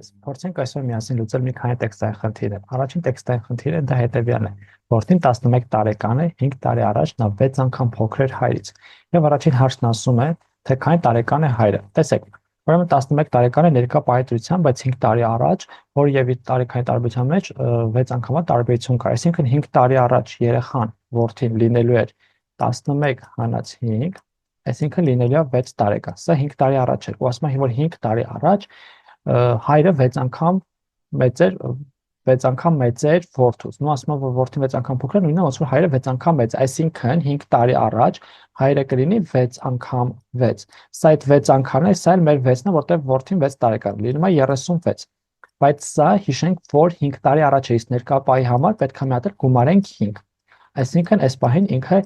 Ձեզ, փորձենք այսօր միասին լուծել մի քանի տեքստային խնդիրներ։ Առաջին տեքստային խնդիրը դա հետևյալն է. Որդին 11 տարեկան է, 5 տարի առաջ նա 6 անգամ փոքր էր հայրից։ Եվ առաջին հարցն ասում է, թե քանի տարեկան է հայրը։ Տեսեք, ուրեմն 11 տարեկան է ներկա պահետրությամբ, բայց 5 տարի առաջ, որ եւ տարեկանի տարբերության մեջ 6 անգամա տարբերություն կա։ Այսինքն 5 տարի առաջ երեխան որդին լինելու էր 11 հանած 5, այսինքն լինելու է 6 տարեկան։ Սա 5 տարի առաջ էր։ Ու ասում է, որ 5 տարի առաջ հայրը 6 անգամ մեծ էր որդուց։ Նու ասում եմ, որ որդին 6 անգամ փոքր է, նույնն է, ոնց որ հայրը 6 անգամ մեծ, այսինքն 5 տարի առաջ հայրը կլինի 6 անգամ 6։ Սա այդ 6 անգամն է, սա էլ մեր 6-ն է, որտեղ որդին 6 տարեկան է, լինում է 36։ Բայց սա հիշենք, որ 5 տարի առաջ է, իսկ ներկա պահի համար պետք է մի հատ գումարենք 5։ Այսինքն այս պահին ինքը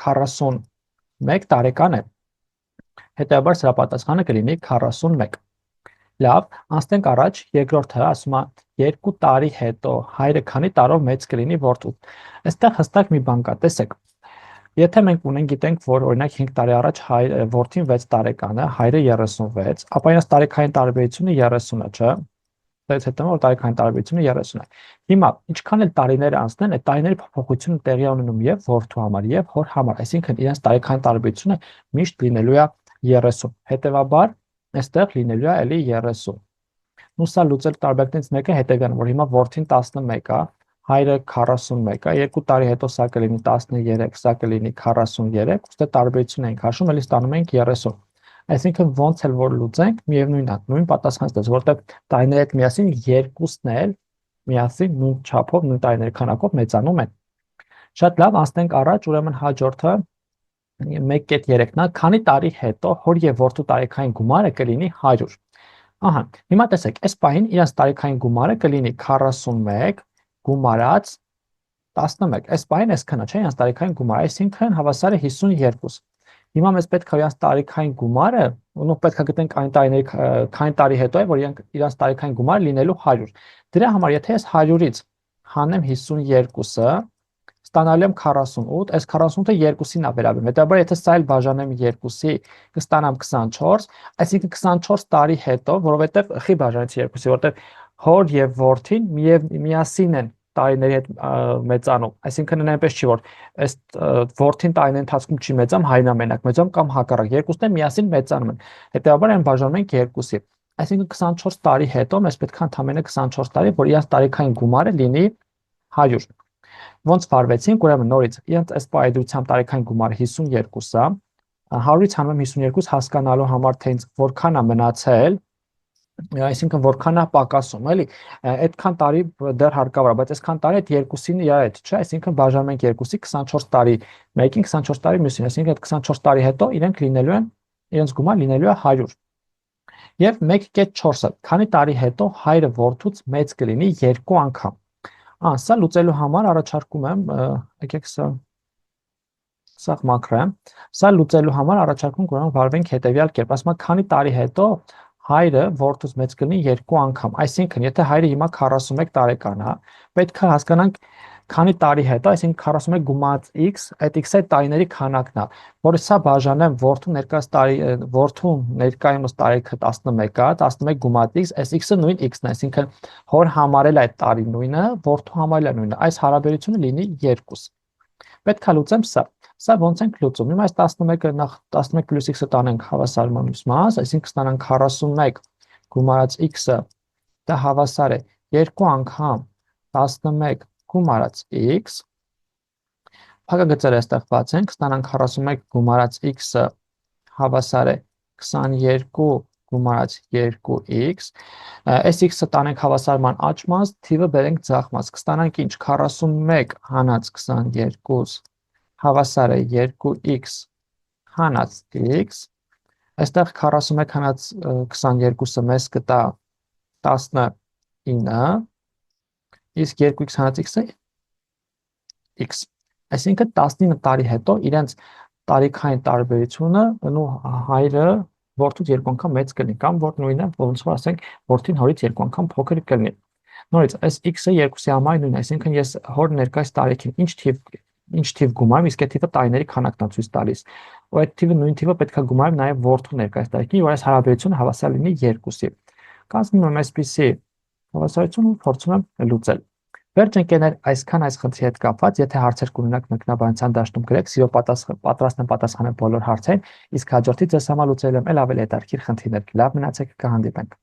41 տարեկան է։ Հետևաբար սրա պատասխանը կլինի 41։ Լավ, անցնենք առաջ, երկրորդը ասում է 2 տարի հետո հայրը քանի տարով մեծ կլինի որդուց։ Այստեղ հստակ մի բան կա, տեսեք։ Եթե մենք գիտենք, որ օրինակ 5 տարի առաջ որդին 6 տարեկան է, հայրը 36, ապա այս տարեկային տարբերությունը 30 է, չէ՞։ Դից հետո որ տարեկային տարբերությունը 30 է։ Հիմա ինչքան էլ տարիներ անցնեն, այդ տարիների փոփոխությունը տեղի ունենում եւ որդու համար եւ հոր համար, այսինքն իրենց տարեկային տարբերությունը միշտ լինելու է 30։ Հետևաբար այստեղ լինելու է էլի 30։ Ու սա լուծել տարբերակներից մեկը հետևյալն, որ հիմա որդին 11 է, հայրը 41 է, 2 տարի հետո սա կլինի 13, սա կլինի 43, ուստի տարբերություն ենք հաշվում, էլի ստանում ենք 30։ Այսինքն ոնց էլ որ լուծենք, միևնույնն է, նույն պատասխանն է, որտեղ տարիների հետ միասին երկուսն էլ միասին նույն չափով, նույն տարիների քանակով մեծանում են։ Շատ լավ, անցնենք առաջ, ուրեմն հաջորդը 1.3-ն է, քանի տարի հետո հոր եւ որդու տարեկային գումարը կլինի 100։ Ահա, հիմա տեսեք, այս պահին իրենց տարեկային գումարը կլինի 41 գումարած 11։ Այս պահին այսքանա, չէ՞, իրենց տարեկային գումարը, այսինքն հավասար է 52։ Հիմա մեզ պետք է իրենց տարեկային գումարը, ու պետք է գտնենք այն տարիների քանի տարի հետո է, որ իրենց տարեկային գումարը լինելու 100։ Դրա համար եթե ես 100-ից հանեմ 52-ը, ստանալու եմ 48, այս 48-ը 2-ին է վերաբերում։ Հետաբար եթե սա էլ բաժանեմ 2-ի, կստանամ 24, այսինքն 24 տարի հետո, որովհետև խի բաժանեցի 2-ի, որովհետև հոր եւ որդին միասին են տարիների հետ մեծանում, այսինքն այնպես չի, որ այս որդին տարիների ընթացքում չի մեծանում, հայրն է մենակ մեծանում կամ հակառակ, երկուսն են միասին մեծանում են։ Հետաբար այն բաժանում ենք 2-ի։ Այսինքն 24 տարի հետո մեզ պետք է ընդամենը 24 տարի, որ իրենց տարեկային գումարը լինի 100։ Ոնց վարվեցինք, ուրեմն նորից իրենց այս պահեդրությամբ տարեկային գումարը 52 է, 100-ից հանում եմ 52 հասկանալու համար, թե ինձ որքան է մնացել, այսինքն որքան է պակասում, էլի, այդքան տարի դեռ հարկավոր է, բայց այսքան տարի այդ 2-ին իրար հետ, չէ, այսինքն բաժանում ենք 2-ի 24 տարի, մեկին 24 տարի մյուսին, այսինքն այդ 24 տարի հետո իրենք լինելու են, իրենց գումար լինելու է 100։ Եվ 1.4-ը, քանի տարի հետո հայրը որդուց մեծ կլինի 2 անգամ։ Սա լուծելու համար առաջարկում եմ, եկեք սա մակրեմ, սա լուծելու համար առաջարկում կորան վարվենք հետևյալ կերպ, ասում է քանի տարի հետո հայրը որդուց մեծ կլինի 2 անգամ, այսինքն եթե հայրը հիմա 41 տարեկան է, պետք է հասկանանք քանի տարի հետո, այսինքն 41 գումարած x, այդ x-ը տարիների քանակն է, որը սա բաժանեմ որդու ներկայումս տարիքը 11 է, 11 գումարած x, այս x-ը նույն x-ն է, այսինքն հոր համարել այդ տարի նույնը, որդու համարել է նույնը, այս հարաբերությունը լինի 2։ Պետք է լուծեմ սա։ Սա ոնց ենք լուծում։ Հիմա այս 11-ը նախ 11 + x-ը տանենք հավասարման մաս, այսինքն ստանանք 41 գումարած x-ը, դա հավասար է 2 անգամ 11 գումարած x, փակագծերը այստեղ բացենք, ստանանք 41 գումարած x-ը հավասար է 22 գումարած 2x, այս x-ը տանենք հավասարման աջ մաս, թիվը բերենք ձախ մաս, կստանանք ինչ, 41 հանած 22 հավասար է 2x հանած x, այստեղ 41 հանած 22-ը մեզ կտա 19, իսկ 2x հանած x-ը x, այսինքն 19 տարի հետո իրենց տարիքային տարբերությունը հայրը որդուց 2 անգամ մեծ կլինի, կամ որ նույնը, ոնց որ ասենք, որդին հորից 2 անգամ փոքր կլինի։ Նորից այս x-ը 2-ի համար նույնն է, այսինքն ես հոր ներկայիս տարիքին ինչ թիվ գումարեմ, իսկ այդ թիվը տարիների քանակն է ցույց տալիս։ Ու այդ թիվը նույն թիվը պետք է գումարեմ նաև որդու ներկայիս տարիքին, որ այս հարաբերությունը հավասար լինի 2-ի։ կազմում եմ այսպիսի հավասարություն ու փորձում եմ լուծել։ Վերջ ընկերներ, այսքան այս խնդրի հետ կապված, եթե հարցեր կունենաք մեկնաբանության դաշտում գրեք, սիրով պատրաստ եմ պատասխանել բոլոր հարցերին, իսկ հաջորդի ձեզ համար լուծել եմ ավելի հետաքրքիր խնդիրներ։ Լավ մնացեք, կհանդիպենք։